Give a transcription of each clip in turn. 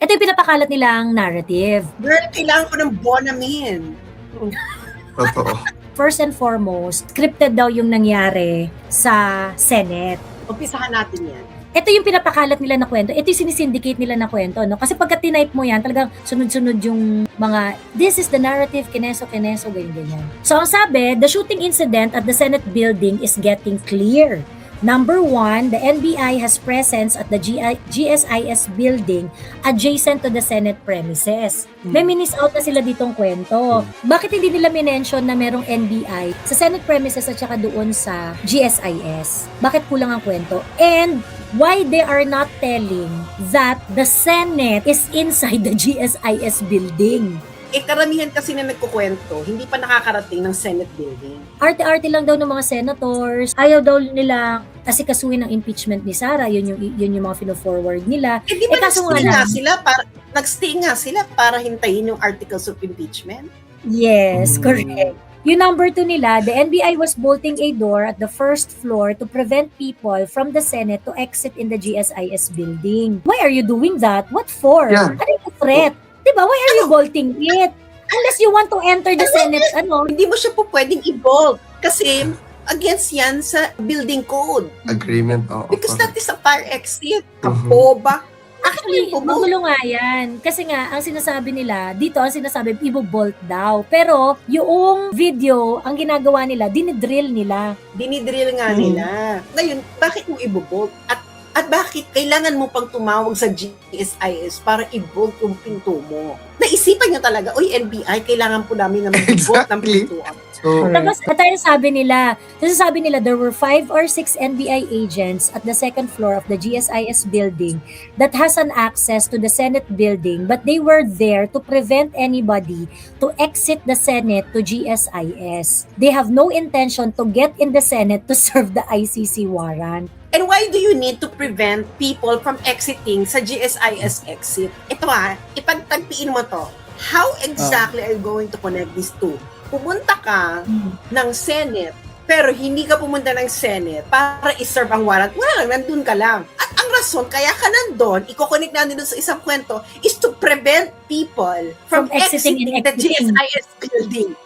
Ito yung pinapakalat nilang narrative. Girl, kailangan ko ng Bonamin. Totoo. First and foremost, scripted daw yung nangyari sa Senate. Umpisahan natin yan. Ito yung pinapakalat nila na kwento. Ito yung sinisyndicate nila na kwento, no? Kasi pagka tinype mo yan, talagang sunod-sunod yung mga, this is the narrative, kineso, ganyan-ganyan. So, ang sabi, the shooting incident at the Senate building is getting clear. Number 1, the NBI has presence at the GSIS building adjacent to the Senate premises. May minis out na sila ditong kwento. Bakit hindi nila minention na merong NBI sa Senate premises at saka doon sa GSIS? Bakit kulang ang kwento? And why they are not telling that the Senate is inside the GSIS building? Karamihan kasi na nagkukwento, hindi pa nakakarating ng Senate building. Arte-arte lang daw ng mga senators. Ayaw daw nila asikasuhin ng impeachment ni Sara. Yun yung mga fino-forward nila. Di ba kaso nga nag-stay nga sila para hintayin yung articles of impeachment? Yes, correct. Yung number 2 nila, the NBI was bolting a door at the first floor to prevent people from the Senate to exit in the GSIS building. Why are you doing that? What for? Yeah. Ano yung threat? Diba? Why are you bolting it? Unless you want to enter the Senate, Hindi mo siya po pwedeng i-bolt kasi against yan sa building code. Agreement. Because that is a fire exit. Mhm. Kaboba. Actually, magulo nga yan. Kasi nga, ang sinasabi nila, dito ang sinasabi, i-bolt daw. Pero, yung video, ang ginagawa nila, dinidrill nila. Dinidrill nga nila. Ngayon, bakit mo i-bolt? At bakit kailangan mo pang tumawag sa GSIS para i-bolt yung pinto mo? Naisipan niya talaga, oy NBI, kailangan po namin na mag-bolt ng Exactly. pintuan. So, Tapos, sabi nila, there were 5 or 6 NBI agents at the second floor of the GSIS building that has an access to the Senate building, but they were there to prevent anybody to exit the Senate to GSIS. They have no intention to get in the Senate to serve the ICC warrant. And why do you need to prevent people from exiting sa GSIS exit? Ito ipagtagpiin mo to. How exactly are you going to connect these two? Pumunta ka ng Senate, pero hindi ka pumunta ng Senate para i-serve ang warrant. Wala lang, nandun ka lang. At ang rason, kaya ka nandun, i-connect natin dun sa isang kwento, is to prevent people from exiting the GSIS building.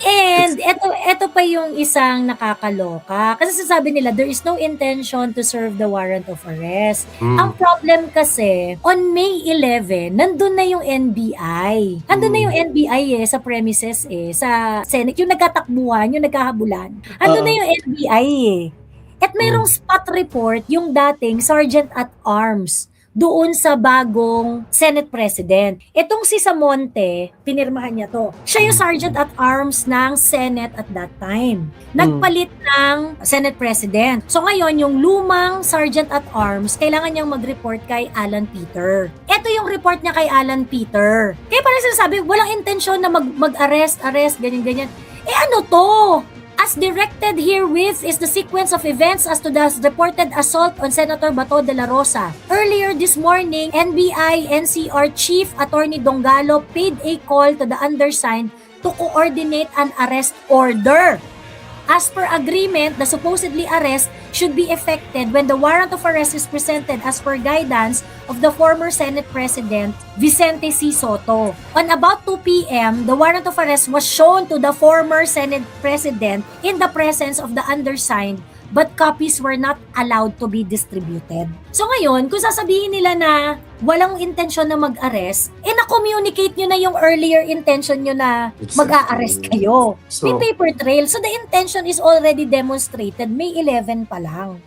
And eto pa yung isang nakakaloka. Kasi sasabi nila, there is no intention to serve the warrant of arrest. Ang problem kasi, on May 11, nandun na yung NBI. Nandun na yung NBI sa premises sa Senate. Yung nagkatakbuhan, yung nagkahabulan. Nandun na yung NBI At mayroong spot report yung dating Sergeant at Arms doon sa bagong Senate President. Itong si Samonte, pinirmahan niya to. Siya yung Sergeant at Arms ng Senate at that time. Nagpalit ng Senate President. So ngayon, yung lumang Sergeant at Arms, kailangan niyang mag-report kay Alan Peter. Ito yung report niya kay Alan Peter. Kaya parang sinasabi, walang intensyon na mag-arrest, ganyan-ganyan. Ano to? As directed herewith is the sequence of events as to the reported assault on Senator Bato de la Rosa. Earlier this morning, NBI-NCR Chief Attorney Dongalo paid a call to the undersigned to coordinate an arrest order. As per agreement, the supposedly arrest should be effected when the warrant of arrest is presented as per guidance of the former Senate President Vicente C. Soto. On about 2 p.m., the warrant of arrest was shown to the former Senate President in the presence of the undersigned, but copies were not allowed to be distributed. So ngayon, kung sasabihin nila na walang intensyon na mag-arrest, na-communicate nyo na yung earlier intention nyo na mag-a-arrest kayo. So, May paper trail. So the intention is already demonstrated May 11 pa lang.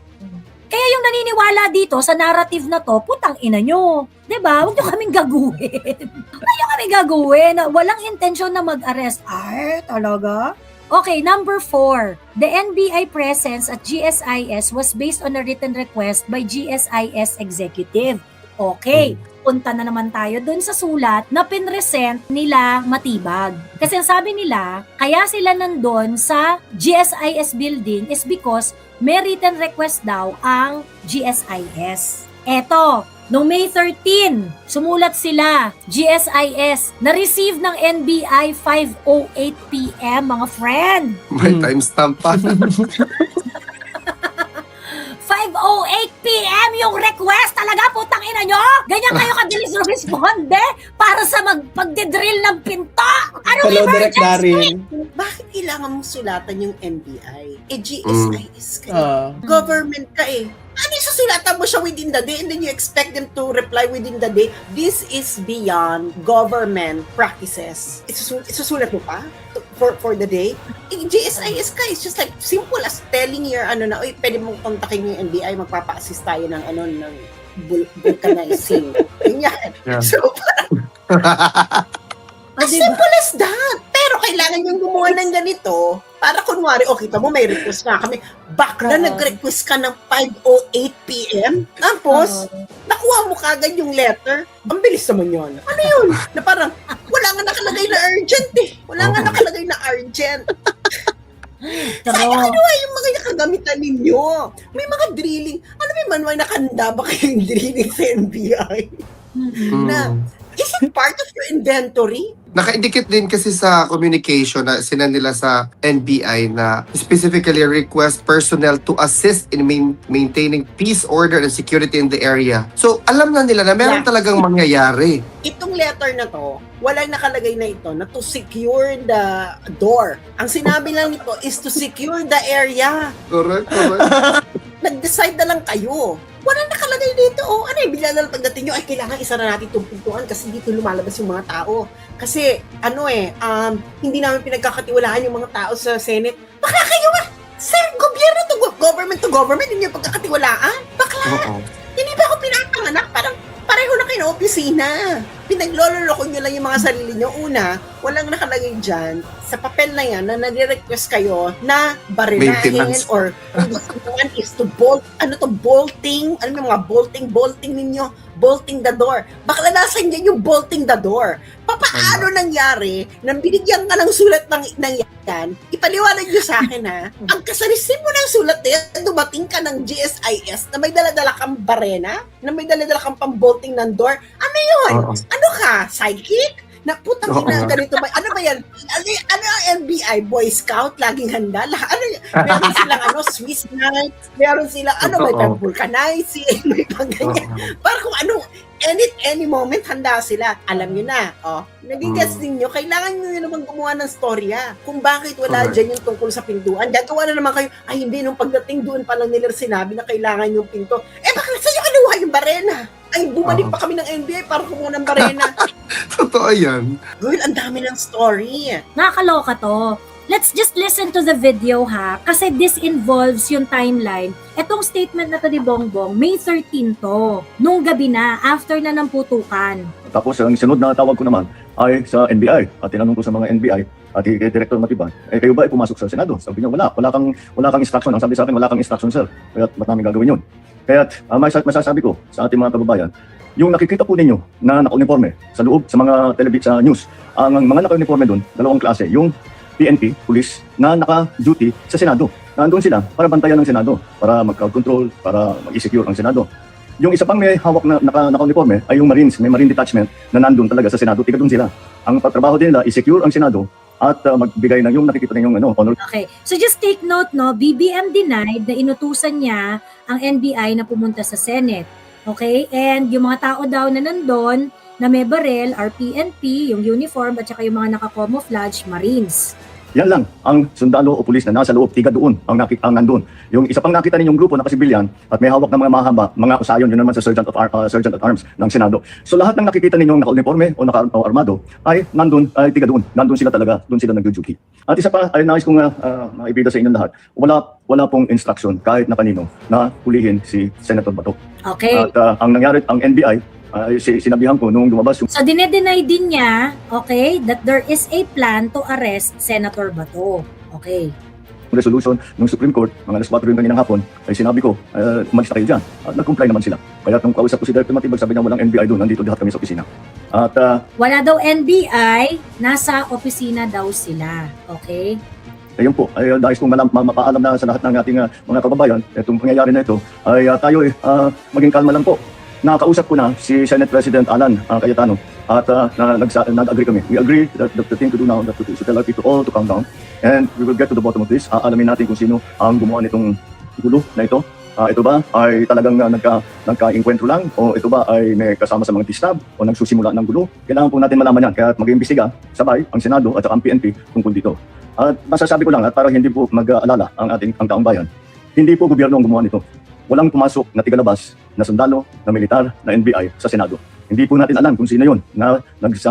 Kaya yung naniniwala dito sa narrative na to, putang ina nyo. Diba? Huwag nyo kaming gaguhin. Huwag nyo kaming gaguhin. Walang intensyon na mag-arrest. Ay, talaga? Okay, number 4. The NBI presence at GSIS was based on a written request by GSIS executive. Okay, punta na naman tayo dun sa sulat na pinresent nila Matibag. Kasi ang sabi nila, kaya sila nandun sa GSIS building is because may written request daw ang GSIS. Eto, noong May 13, sumulat sila, GSIS, na-receive ng NBI 5:08 p.m. mga friend. may timestamp pa. 5:08 5:08 p.m. yung request talaga, putang ina nyo? Ganyan kayo kabilis responde para sa pagdidrill ng pinto? Anong Hello, Direk emergency? Darin. Bakit kailangan mong sulatan yung NBI? GSIS ka. Ah. Government ka eh. Ano yung susulatan mo siya within the day and then you expect them to reply within the day? This is beyond government practices. Isusulat mo pa for the day? GSIS ka, it's just like simple as telling your uy, pwede mong kontakin yung NBI, magpapa-assist tayo ng ng vulcanizing. Ganyan. Yeah. So, as simple as that. Pero kailangan yung gumawa ng ganito para kunwari, kita mo, may request nga kami. Bakla, nag-request ka ng 5:08 p.m. Tapos, nakuha mo kagad yung letter. Ang bilis naman yun. Ano yun? Na parang, wala nga nakalagay na urgent eh. Wala nga nakalagay na urgent. Ano yung mga nakagamitan ninyo? May mga drilling. Ano may nakanda ba kayong drilling sa NBI? Na, is it part of your inventory? Naka-indicate din kasi sa communication na sina nila sa NBI na specifically request personnel to assist in maintaining peace, order, and security in the area. So, alam na nila na meron talagang mangyayari. Itong letter na to, walang nakalagay na ito na to secure the door. Ang sinabi lang nito is to secure the area. Correct. Nag-decide na lang kayo. Walang nakalagay dito. Bigla na lang pagdating nyo, kailangan isa na natin itong pintuan kasi dito lumalabas yung mga tao. Kasi, hindi namin pinagkakatiwalaan yung mga tao sa Senate. Bakla kayo ba? Sir, gobyerno to government, hindi nyo pagkakatiwalaan? Bakla, hindi ba ako pinapanganak? Parang pareho na kayo na opisina. Pinaglololoko nyo lang yung mga sarili nyo. Una, walang nakalagay dyan sa papel na yan na nagre-request kayo na barinahin Maintenance. or kung gusto naman is to bolt, bolting, yung mga bolting ninyo, bolting the door. Bakla nasan yan yung bolting the door? Paano nangyari nang binigyan ka ng sulat ng yan? Ipaliwanag nyo sa akin ha. Ang kasalisin mo ng sulat na yan, dumating ka ng GSIS na may daladala kang barena, na may daladala kang pang-bolting ng door. Ano yun? Ano ka? Sidekick? Na putang ina, ganito ba? Ano ba yan? Ano ang NBI? Boy Scout? Laging handa? Ano yan? Meron silang Swiss night? Meron silang may pang-vulcanizing? May pang-ganyan? Para kung any moment handa sila. Alam nyo na. Nagigets ninyo, kailangan nyo naman gumawa ng storya. Kung bakit wala dyan yung tungkol sa pintuan. Gagawa na naman kayo, hindi, nung pagdating doon pa lang nila sinabi na kailangan yung pinto. Bakit sa'yo kinuha yung barena? Bumalik pa kami ng NBI para kumuha ng barena. Totoo yan. Girl, ang dami ng story. Nakakaloka to. Let's just listen to the video ha, kasi this involves yung timeline. Etong statement na to ni Bongbong, May 13 to, nung gabi na, after na ng putukan. Tapos ang sunod na tawag ko naman ay sa NBI at tinanong ko sa mga NBI at kay Director Matiban, kayo ba ay pumasok sa Senado? Sabi niya, wala kang instruction. Ang sabi sa akin, wala kang instruction, sir. Kaya ba't namin gagawin yun? Kaya masasabi ko sa ating mga kababayan, yung nakikita po ninyo na naka-uniforme sa loob sa mga sa news, ang mga naka-uniforme doon, dalawang klase, yung PNP, police, na naka-duty sa Senado. Nandun sila para bantayan ng Senado, para mag-crowd control, para mag-secure ang Senado. Yung isa pang may hawak na naka-uniforme ay yung Marines, may Marine Detachment na nandun talaga sa Senado, tiga doon sila. Ang trabaho din nila is secure ang Senado at magbigay ng yung nakikita ninyong honor. Okay, so just take note, BBM denied na inutusan niya ang NBI na pumunta sa Senate. Okay, and yung mga tao daw na nandun, na may barel, are PNP, yung uniform, at saka yung mga naka-camouflage, Marines. Yan lang ang sundalo o pulis na nasa loob, tiga doon ang nandun. Yung isa pang nakita ninyong grupo na kasibilyan at may hawak ng mga mahaba, mga usayon, yun naman sa Sergeant at Arms ng Senado. So lahat ng nakikita ninyong naka-uniforme o naka-armado ay nandun, ay tiga doon. Nandun sila talaga, doon sila nag-duty. At isa pa, ay nais kong maibida sa inyong lahat, wala pong instruction kahit na kanino na hulihin si Senator Bato. Okay. At ang nangyari, ang NBI, sinabihan ko nung lumabas yung So, dinedeny din niya, okay, that there is a plan to arrest Senator Bato. Okay. resolution ng Supreme Court, mga alas 4 rin kaninang hapon, ay sinabi ko, umalis na kayo dyan. At nag-comply naman sila. Kaya nung kausap ko si Director Matibag, sabi niya walang NBI doon, nandito lahat kami sa opisina. At wala daw NBI, nasa opisina daw sila. Okay? ayun po, ay dahil kong mapaalam na sa lahat ng ating mga kababayan, itong pangyayari na ito, ay tayo maging kalma lang po. Nakausap ko na si Senate President Alan Cayetano at nag-agree kami. We agree that the thing to do now is to tell our people all to calm down and we will get to the bottom of this. Alamin natin kung sino ang gumawa nitong gulo na ito Ito ba ay talagang nagka-enkwentro lang o ito ba ay may kasama sa mga tistab o nagsusimula ng gulo? Kailangan po natin malaman yan kaya mag-iimbestiga sabay ang Senado at saka ang PNP tungkol dito. At masasabi ko lang at para hindi po mag-aalala ang taong bayan, hindi po gobyerno ang gumawa nito. Walang pumasok na tigalabas na sundalo, na militar, na NBI sa Senado. Hindi po natin alam kung sino yun na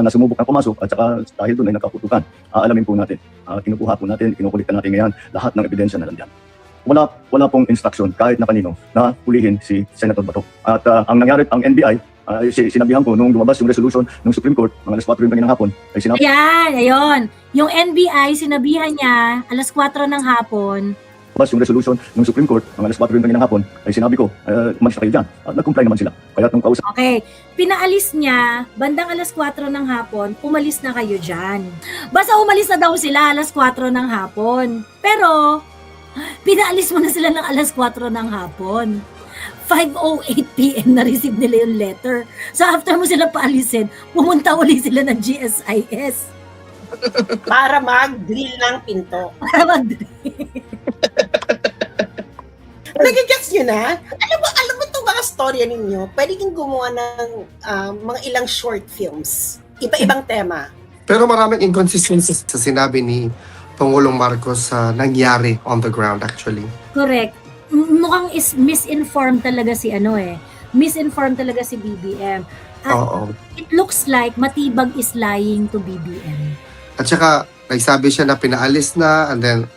sumubok na pumasok at saka dahil doon ay nakakutukan. Aalamin po natin. Kinukuha po natin, kinukulitan natin ngayon lahat ng ebidensya na nandiyan. Wala pong instruction kahit na kanino na pulihin si Senator Bato. At ang nangyari, ang NBI, sinabihan ko nung lumabas yung resolution ng Supreme Court, mga alas 4 ng hapon, ay sinabi, Ayan, ayun. Yung NBI, sinabihan niya, alas 4 ng hapon. lumabas yung resolution ng Supreme Court, mga alas 4 ng hapon, ay sinabi ko, umalis na kayo dyan. At nag-comply naman sila. Kaya nung kausap Okay, pinaalis niya, bandang alas 4 ng hapon, umalis na kayo dyan. Basta umalis na daw sila alas 4 ng hapon. Pero, pinaalis mo na sila ng alas 4 ng hapon. 5:08 PM na-receive nila yung letter. So after mo sila paalisin, pumunta uli sila ng GSIS. Para mag-drill ng pinto. Para Nagigets nyo na? Alam mo itong mga storya ninyo, pwede kang gumawa ng mga ilang short films. Iba-ibang tema. Pero maraming inconsistencies sa sinabi ni Pangulong Marcos sa nangyari on the ground actually. Correct. Mukhang is misinformed talaga si misinformed talaga si BBM. At Oo. it looks like Matibag is lying to BBM. At saka, nagsabi siya na pinaalis na and then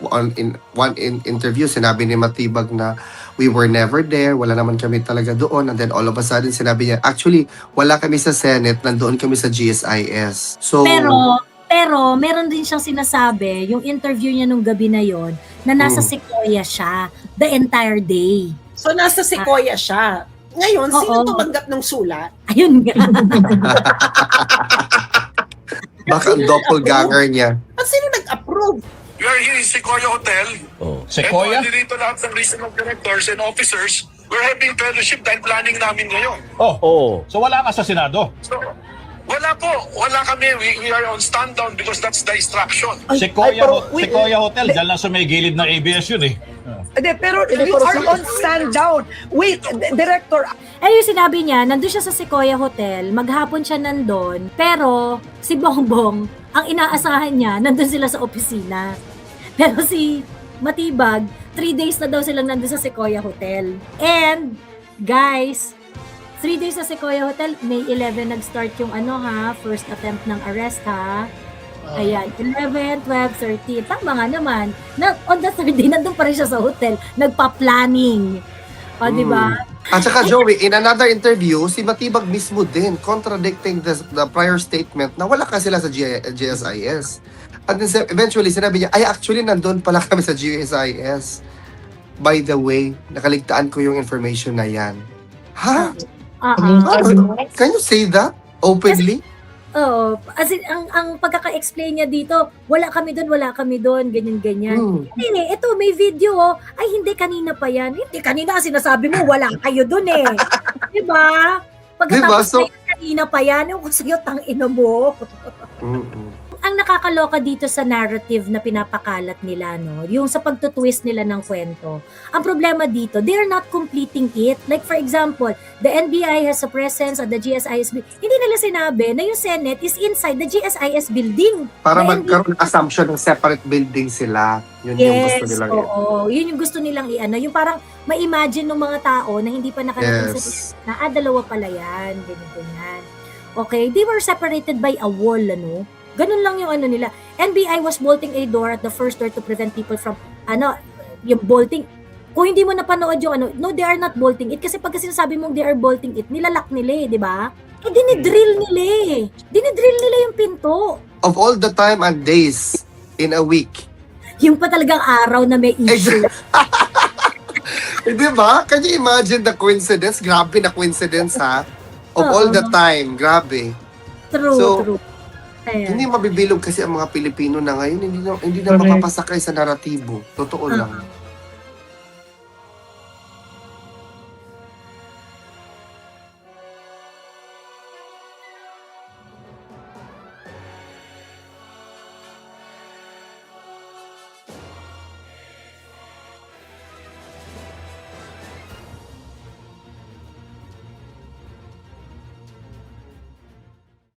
in interview, sinabi ni Matibag na we were never there, wala naman kami talaga doon. And then all of a sudden, sinabi niya, actually, wala kami sa Senate, nandoon kami sa GSIS. So, Pero meron din siyang sinasabi, yung interview niya nung gabi na yon, na nasa Sequoia siya the entire day. So, nasa Sequoia siya. Ngayon, sino Oo. tumanggap ng sulat? Ayun nga. baka ang doppelganger niya. At sino nag-approve? We are here in Sequoia Hotel. Sequoia? And dito lahat ng regional directors and officers. We're having fellowship dahil planning namin ngayon. So wala ka sa Senado? So, wala po. Wala kami. We are on stand down because that's the instruction. Sequoia Hotel, dyan lang sa may gilid ng ABS yun eh. Pero you are on stand down. Wait, Director, Yung sinabi niya, nandun siya sa Sequoia Hotel, maghapon siya nandun, pero si Bongbong, ang inaasahan niya, nandun sila sa opisina. Pero si Matibag, 3 days na daw silang nandun sa Sequoia Hotel. And, guys, 3 days sa Sequoia Hotel, May 11 nag-start yung first attempt ng arrest ha. Ayan, 11, 12, 13. Tama nga naman. On the third day, nandun pa rin siya sa hotel. Nagpa-planning. O, di ba? At saka Joey, in another interview, si Matibag mismo din contradicting the prior statement na wala ka sila sa GSIS. And then eventually, sinabi niya, ay actually nandun pala kami sa GSIS. By the way, nakaligtaan ko yung information na yan. Ha? Can you say that openly? Oo. As in, ang pagkaka-explain niya dito, wala kami doon, ganyan-ganyan. Hindi, ito, may video, oh. Ay, hindi, kanina pa yan. Hindi, kanina, sinasabi mo, wala kayo doon eh. Diba? Pagkatapos So, kanina pa yan, yung sa'yo, tang-ina mo. Ang nakakaloka dito sa narrative na pinapakalat nila, no, yung sa pagtutwist nila ng kwento, ang problema dito, they're not completing it. Like for example, the NBI has a presence at the GSIS building. Hindi nila sinabi na yung Senate is inside the GSIS building. Para The magkaroon ng assumption ng separate building sila. Yun yung gusto nilang yun yung gusto nilang yung parang ma-imagine ng mga tao na hindi pa nakarating Yes. sa dalawa pala yan, ganyan. Okay, they were separated by a wall, ano? Ganun lang yung nila. NBI was bolting a door at the first door to prevent people from, yung bolting. Kung hindi mo napanood yung no, they are not bolting it. Kasi pagka sinasabi mong they are bolting it, nilalak nila di ba? Dinidrill nila yung pinto. Of all the time and days in a week. Yung pa talagang araw na may issue. Di ba? Can you imagine the coincidence? Grabe na coincidence ha. Of all the time, grabe. True. Ayan. Hindi mabibilog kasi ang mga Pilipino na ngayon, hindi na mapapasakay sa naratibo. Totoo lang.